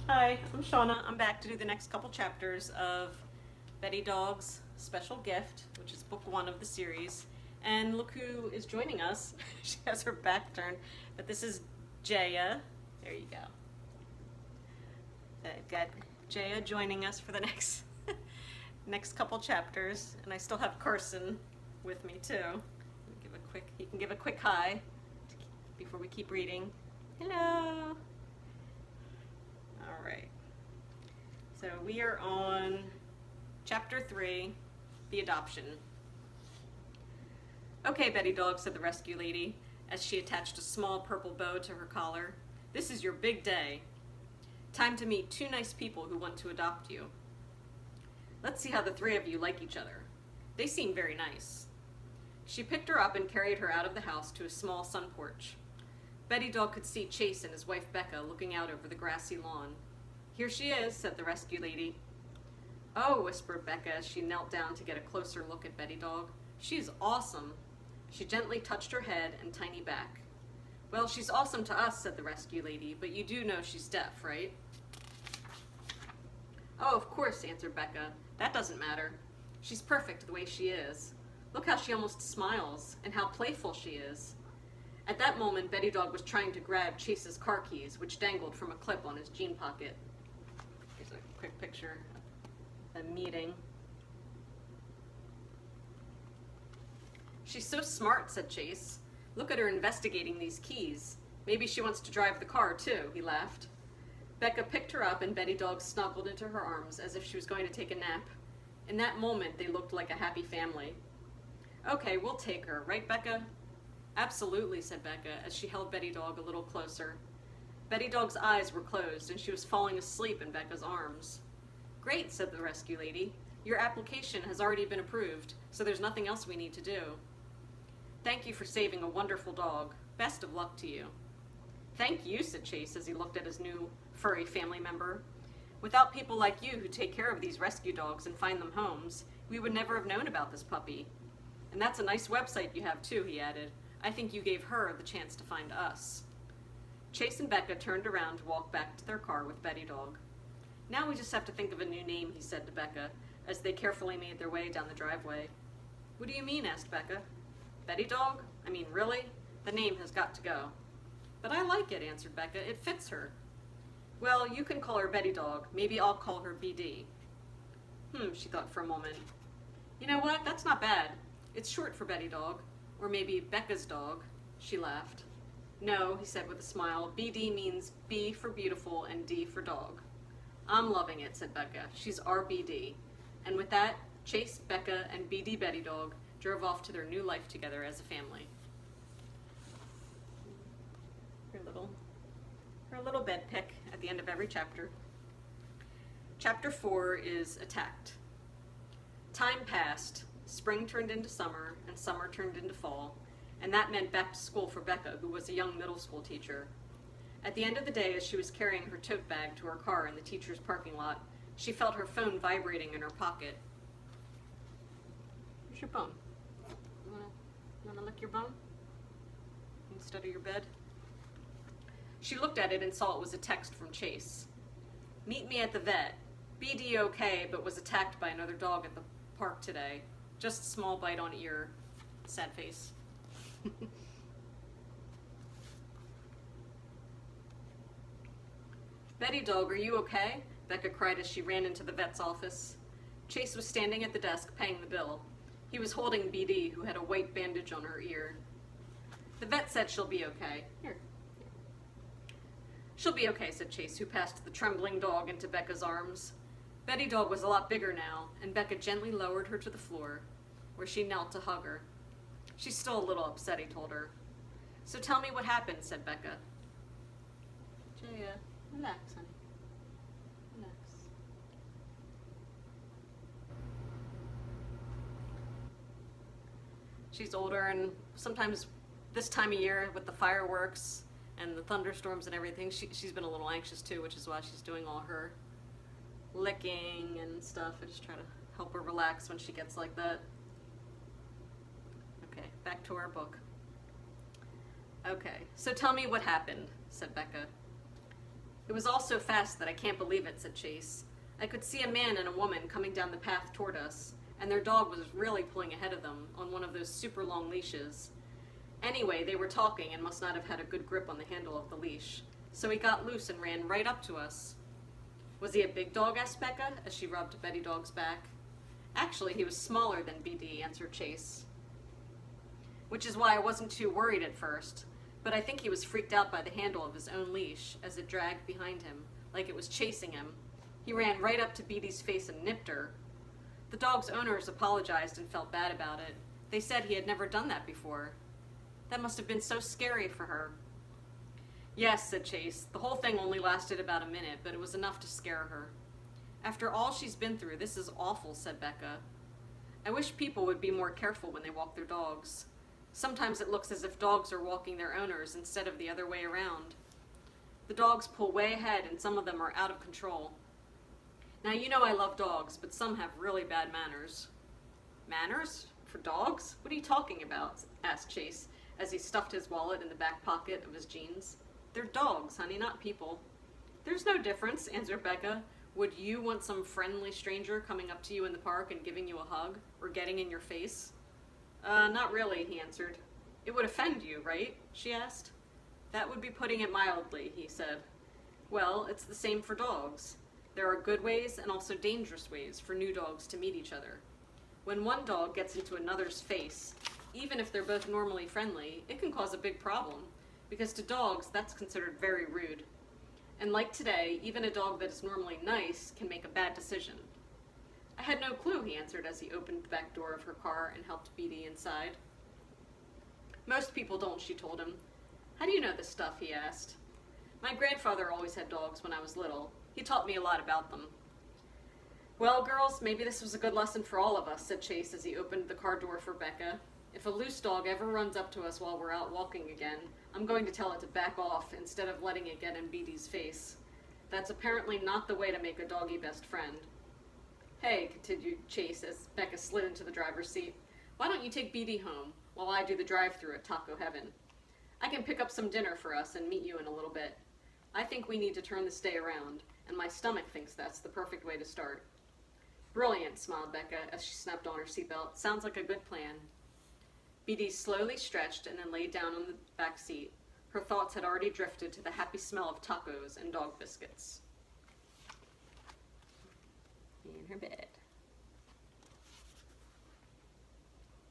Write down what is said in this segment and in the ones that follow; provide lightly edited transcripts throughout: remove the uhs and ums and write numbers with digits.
Hi, I'm Shauna. I'm back to do the next couple chapters of Betty Dog's Special Gift, which is book one of the series. And look who is joining us. She has her back turned, but this is Jaya. There you go. I've got Jaya joining us for the next next couple chapters, and I still have Carson with me too. He can give a quick hi before we keep reading. Hello. All right. So we are on chapter 3, the adoption. Okay, Betty Dog, said the rescue lady, as she attached a small purple bow to her collar. This is your big day. Time to meet two nice people who want to adopt you. Let's see how the three of you like each other. They seem very nice. She picked her up and carried her out of the house to a small sun porch. Betty Dog could see Chase and his wife Becca looking out over the grassy lawn. Here she is, said the rescue lady. Oh, whispered Becca as she knelt down to get a closer look at Betty Dog. She's awesome. She gently touched her head and tiny back. Well, she's awesome to us, said the rescue lady, but you do know she's deaf, right? Oh, of course, answered Becca. That doesn't matter. She's perfect the way she is. Look how she almost smiles, and how playful she is. At that moment, Betty Dog was trying to grab Chase's car keys, which dangled from a clip on his jean pocket. Here's a quick picture of a meeting. She's so smart, said Chase. Look at her investigating these keys. Maybe she wants to drive the car, too, he laughed. Becca picked her up and Betty Dog snuggled into her arms as if she was going to take a nap. In that moment, they looked like a happy family. Okay, we'll take her, right, Becca? Absolutely, said Becca as she held Betty Dog a little closer. Betty Dog's eyes were closed and she was falling asleep in Becca's arms. Great, said the rescue lady. Your application has already been approved, so there's nothing else we need to do. Thank you for saving a wonderful dog. Best of luck to you. Thank you, said Chase as he looked at his new furry family member. Without people like you who take care of these rescue dogs and find them homes, we would never have known about this puppy. And that's a nice website you have too, he added. I think you gave her the chance to find us. Chase and Becca turned around to walk back to their car with Betty Dog. Now we just have to think of a new name, he said to Becca, as they carefully made their way down the driveway. What do you mean, asked Becca. Betty Dog? I mean, really? The name has got to go. But I like it, answered Becca. It fits her. Well, you can call her Betty Dog. Maybe I'll call her BD. She thought for a moment. You know what? That's not bad. It's short for Betty Dog. Or maybe Becca's dog. She laughed. No, he said with a smile. BD means B for beautiful and D for dog. I'm loving it, said Becca. She's our BD. And with that, Chase, Becca, and BD Betty Dog drove off to their new life together as a family. Her little bed pick at the end of every chapter. Chapter 4 is Attacked. Time passed. Spring turned into summer, and summer turned into fall, and that meant back to school for Becca, who was a young middle school teacher. At the end of the day, as she was carrying her tote bag to her car in the teacher's parking lot, she felt her phone vibrating in her pocket. Where's your bone? You wanna lick your bone instead of your bed? She looked at it and saw it was a text from Chase. Meet me at the vet. BD okay, but was attacked by another dog at the park today. Just a small bite on ear. Sad face. Betty Dog, are you okay? Becca cried as she ran into the vet's office. Chase was standing at the desk paying the bill. He was holding BD, who had a white bandage on her ear. The vet said she'll be okay. Here. She'll be okay, said Chase, who passed the trembling dog into Becca's arms. Betty Dog was a lot bigger now, and Becca gently lowered her to the floor, where she knelt to hug her. She's still a little upset, he told her. So tell me what happened, said Becca. Jaya, relax, honey. Relax. She's older, and sometimes this time of year with the fireworks and the thunderstorms and everything, she's been a little anxious too, which is why she's doing all her licking and stuff. I just try to help her relax when she gets like that. Okay, back to our book. Okay, so tell me what happened, said Becca. It was all so fast that I can't believe it, said Chase. I could see a man and a woman coming down the path toward us, and their dog was really pulling ahead of them on one of those super long leashes. Anyway, they were talking and must not have had a good grip on the handle of the leash, so he got loose and ran right up to us. Was he a big dog? Asked Becca, as she rubbed Betty Dog's back. Actually, he was smaller than BD, answered Chase. Which is why I wasn't too worried at first, but I think he was freaked out by the handle of his own leash as it dragged behind him, like it was chasing him. He ran right up to BD's face and nipped her. The dog's owners apologized and felt bad about it. They said he had never done that before. That must have been so scary for her. Yes, said Chase. The whole thing only lasted about a minute, but it was enough to scare her. After all she's been through, this is awful, said Becca. I wish people would be more careful when they walk their dogs. Sometimes it looks as if dogs are walking their owners instead of the other way around. The dogs pull way ahead and some of them are out of control. Now you know I love dogs, but some have really bad manners. Manners? For dogs? What are you talking about? Asked Chase, as he stuffed his wallet in the back pocket of his jeans. They're dogs, honey, not people. There's no difference, answered Becca. Would you want some friendly stranger coming up to you in the park and giving you a hug, or getting in your face? Not really, he answered. It would offend you, right? She asked. That would be putting it mildly, he said. Well, it's the same for dogs. There are good ways and also dangerous ways for new dogs to meet each other. When one dog gets into another's face, even if they're both normally friendly, it can cause a big problem, because to dogs, that's considered very rude. And like today, even a dog that is normally nice can make a bad decision. I had no clue, he answered as he opened the back door of her car and helped BD inside. Most people don't, she told him. How do you know this stuff, he asked. My grandfather always had dogs when I was little. He taught me a lot about them. Well, girls, maybe this was a good lesson for all of us, said Chase as he opened the car door for Becca. If a loose dog ever runs up to us while we're out walking again, I'm going to tell it to back off instead of letting it get in BD's face. That's apparently not the way to make a doggy best friend. Hey, continued Chase as Becca slid into the driver's seat, why don't you take BD home while I do the drive-thru at Taco Heaven? I can pick up some dinner for us and meet you in a little bit. I think we need to turn this day around, and my stomach thinks that's the perfect way to start. Brilliant, smiled Becca as she snapped on her seatbelt. Sounds like a good plan. BD slowly stretched and then laid down on the back seat. Her thoughts had already drifted to the happy smell of tacos and dog biscuits. In her bed.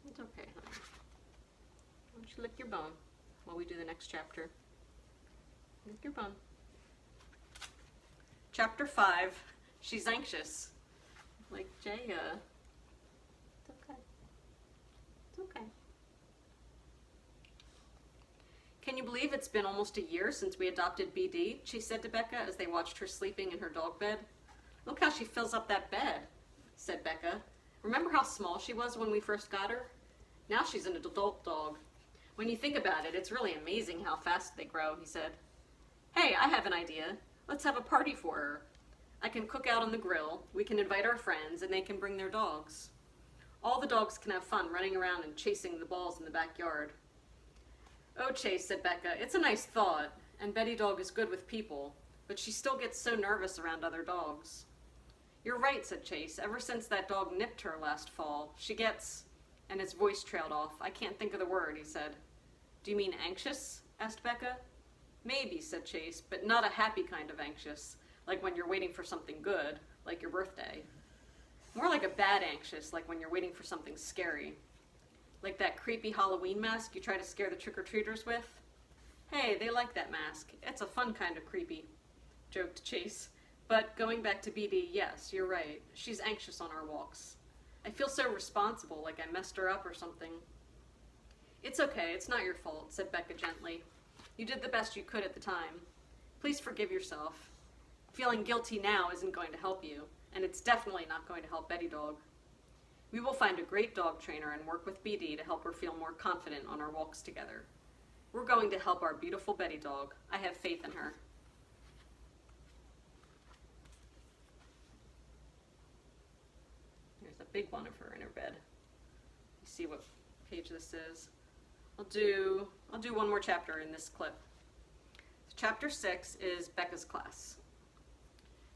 It's okay, honey. Why don't you lick your bone while we do the next chapter? Lick your bone. Chapter 5. She's anxious. Like Jaya. It's okay. It's okay. Can you believe it's been almost a year since we adopted BD? She said to Becca as they watched her sleeping in her dog bed. Look how she fills up that bed, said Becca. Remember how small she was when we first got her? Now she's an adult dog. When you think about it, it's really amazing how fast they grow, he said. Hey, I have an idea. Let's have a party for her. I can cook out on the grill, we can invite our friends, and they can bring their dogs. All the dogs can have fun running around and chasing the balls in the backyard. Oh, Chase, said Becca, it's a nice thought, and Betty Dog is good with people, but she still gets so nervous around other dogs. You're right, said Chase. Ever since that dog nipped her last fall, she gets... And his voice trailed off. I can't think of the word, he said. Do you mean anxious? Asked Becca. Maybe, said Chase, but not a happy kind of anxious, like when you're waiting for something good, like your birthday. More like a bad anxious, like when you're waiting for something scary. Like that creepy Halloween mask you try to scare the trick-or-treaters with? Hey, they like that mask. It's a fun kind of creepy, joked Chase. But going back to BD, yes, you're right. She's anxious on our walks. I feel so responsible, like I messed her up or something. It's okay, it's not your fault, said Becca gently. You did the best you could at the time. Please forgive yourself. Feeling guilty now isn't going to help you, and it's definitely not going to help Betty Dog. We will find a great dog trainer and work with BD to help her feel more confident on our walks together. We're going to help our beautiful Betty Dog. I have faith in her. There's a big one of her in her bed. You see what page this is? I'll do one more chapter in this clip. Chapter 6 is Becca's class.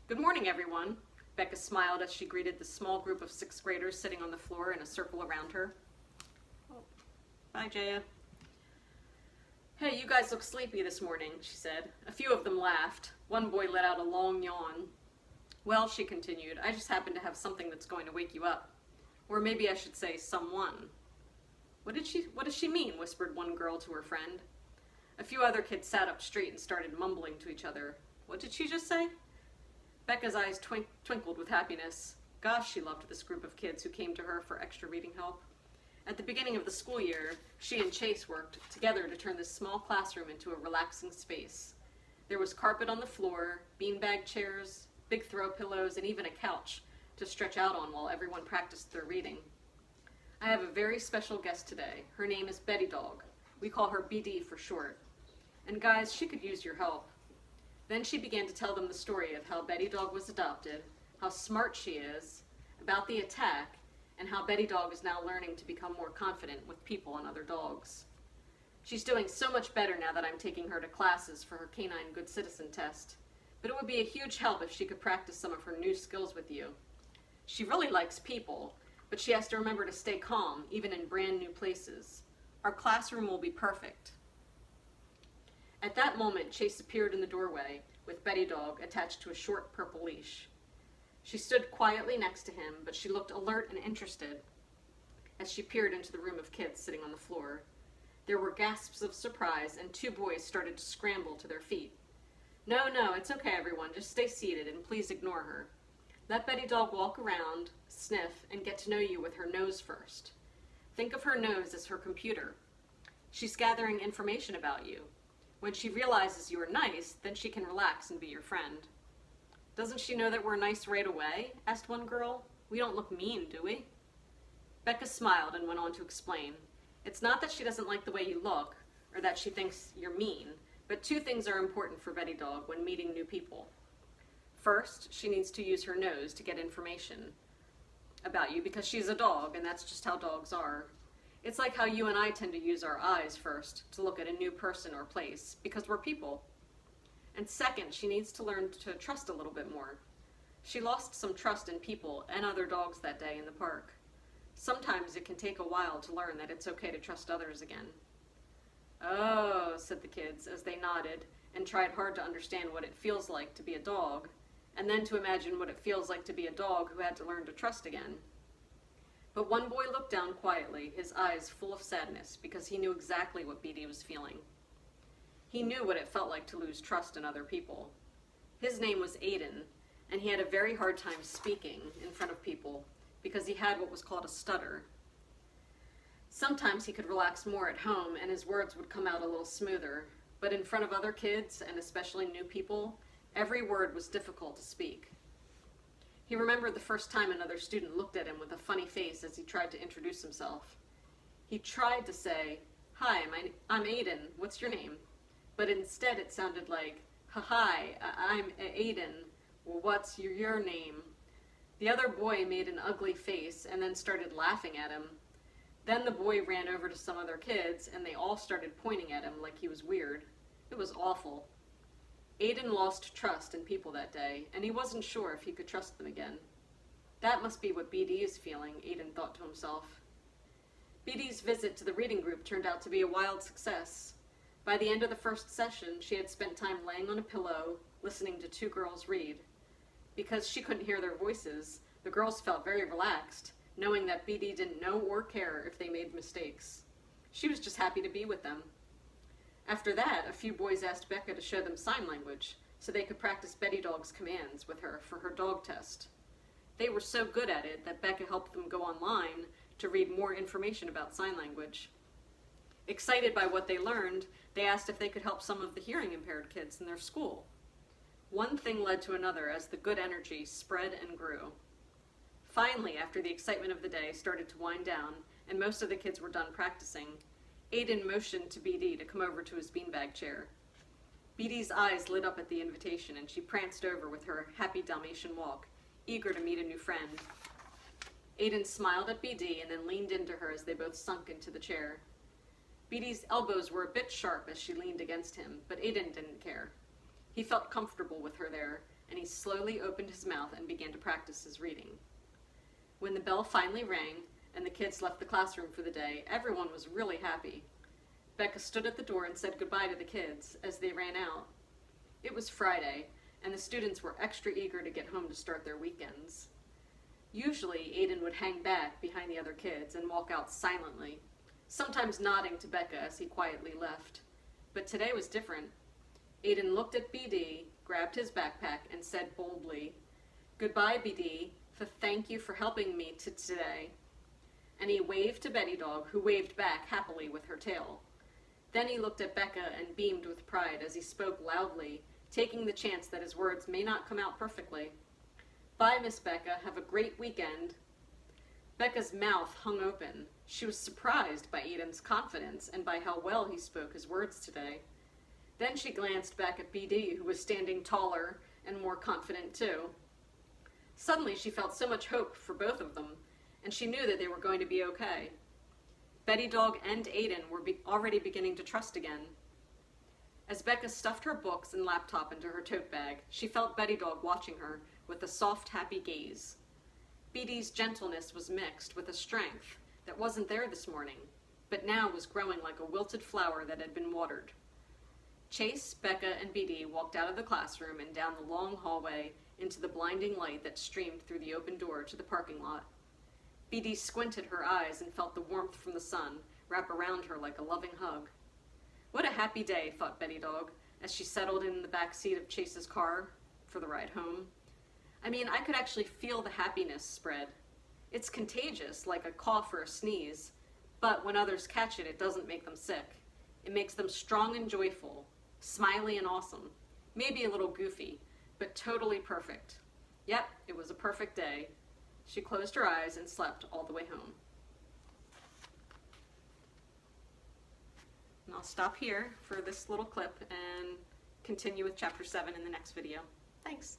Good morning, everyone. Becca smiled as she greeted the small group of 6th graders sitting on the floor in a circle around her. Oh, bye, Jaya. Hey, you guys look sleepy this morning, she said. A few of them laughed. One boy let out a long yawn. Well, she continued, I just happen to have something that's going to wake you up. Or maybe I should say someone. What does she mean? Whispered one girl to her friend. A few other kids sat up straight and started mumbling to each other. What did she just say? Becca's eyes twinkled with happiness. Gosh, she loved this group of kids who came to her for extra reading help. At the beginning of the school year, she and Chase worked together to turn this small classroom into a relaxing space. There was carpet on the floor, beanbag chairs, big throw pillows, and even a couch to stretch out on while everyone practiced their reading. I have a very special guest today. Her name is Betty Dog. We call her BD for short. And guys, she could use your help. Then she began to tell them the story of how Betty Dog was adopted, how smart she is, about the attack, and how Betty Dog is now learning to become more confident with people and other dogs. She's doing so much better now that I'm taking her to classes for her canine good citizen test, but it would be a huge help if she could practice some of her new skills with you. She really likes people, but she has to remember to stay calm, even in brand new places. Our classroom will be perfect. At that moment, Chase appeared in the doorway with Betty Dog attached to a short purple leash. She stood quietly next to him, but she looked alert and interested as she peered into the room of kids sitting on the floor. There were gasps of surprise, and 2 boys started to scramble to their feet. No, it's okay, everyone. Just stay seated, and please ignore her. Let Betty Dog walk around, sniff, and get to know you with her nose first. Think of her nose as her computer. She's gathering information about you. When she realizes you are nice, then she can relax and be your friend. Doesn't she know that we're nice right away? Asked one girl. We don't look mean, do we? Becca smiled and went on to explain. It's not that she doesn't like the way you look, or that she thinks you're mean, but 2 things are important for Betty Dog when meeting new people. First, she needs to use her nose to get information about you because she's a dog, and that's just how dogs are. It's like how you and I tend to use our eyes first to look at a new person or place, because we're people. And second, she needs to learn to trust a little bit more. She lost some trust in people and other dogs that day in the park. Sometimes it can take a while to learn that it's okay to trust others again. Oh, said the kids as they nodded and tried hard to understand what it feels like to be a dog, and then to imagine what it feels like to be a dog who had to learn to trust again. But one boy looked down quietly, his eyes full of sadness, because he knew exactly what BD was feeling. He knew what it felt like to lose trust in other people. His name was Aiden, and he had a very hard time speaking in front of people because he had what was called a stutter. Sometimes he could relax more at home and his words would come out a little smoother, but in front of other kids, and especially new people, every word was difficult to speak. He remembered the first time another student looked at him with a funny face as he tried to introduce himself. He tried to say, "Hi, I'm Aiden, what's your name?" But instead it sounded like, "Hi, I'm Aiden, well, what's your name?" The other boy made an ugly face and then started laughing at him. Then the boy ran over to some other kids and they all started pointing at him like he was weird. It was awful. Aiden lost trust in people that day, and he wasn't sure if he could trust them again. That must be what BD is feeling, Aiden thought to himself. BD's visit to the reading group turned out to be a wild success. By the end of the first session, she had spent time laying on a pillow, listening to 2 girls read. Because she couldn't hear their voices, the girls felt very relaxed, knowing that BD didn't know or care if they made mistakes. She was just happy to be with them. After that, a few boys asked Becca to show them sign language so they could practice Betty Dog's commands with her for her dog test. They were so good at it that Becca helped them go online to read more information about sign language. Excited by what they learned, they asked if they could help some of the hearing impaired kids in their school. One thing led to another as the good energy spread and grew. Finally, after the excitement of the day started to wind down and most of the kids were done practicing, Aiden motioned to BD to come over to his beanbag chair. BD's eyes lit up at the invitation and she pranced over with her happy Dalmatian walk, eager to meet a new friend. Aiden smiled at BD and then leaned into her as they both sunk into the chair. Beatty's elbows were a bit sharp as she leaned against him, but Aiden didn't care. He felt comfortable with her there, and he slowly opened his mouth and began to practice his reading. When the bell finally rang and the kids left the classroom for the day, everyone was really happy. Becca stood at the door and said goodbye to the kids as they ran out. It was Friday, and the students were extra eager to get home to start their weekends. Usually, Aiden would hang back behind the other kids and walk out silently, sometimes nodding to Becca as he quietly left. But today was different. Aiden looked at BD, grabbed his backpack, and said boldly, "Goodbye, BD, thank you for helping me today." And he waved to Betty Dog, who waved back happily with her tail. Then he looked at Becca and beamed with pride as he spoke loudly, taking the chance that his words may not come out perfectly. "Bye, Miss Becca. Have a great weekend." Becca's mouth hung open. She was surprised by Aiden's confidence and by how well he spoke his words today. Then she glanced back at BD, who was standing taller and more confident too. Suddenly she felt so much hope for both of them, and she knew that they were going to be okay. Betty Dog and Aiden were already beginning to trust again. As Becca stuffed her books and laptop into her tote bag, she felt Betty Dog watching her with a soft, happy gaze. BD's gentleness was mixed with a strength that wasn't there this morning, but now was growing like a wilted flower that had been watered. Chase, Becca, and BD walked out of the classroom and down the long hallway into the blinding light that streamed through the open door to the parking lot. BD squinted her eyes and felt the warmth from the sun wrap around her like a loving hug. What a happy day, thought Betty Dog, as she settled in the back seat of Chase's car for the ride home. I mean, I could actually feel the happiness spread. It's contagious, like a cough or a sneeze, but when others catch it, it doesn't make them sick. It makes them strong and joyful, smiley and awesome, maybe a little goofy, but totally perfect. Yep, it was a perfect day. She closed her eyes and slept all the way home. And I'll stop here for this little clip and continue with chapter 7 in the next video. Thanks.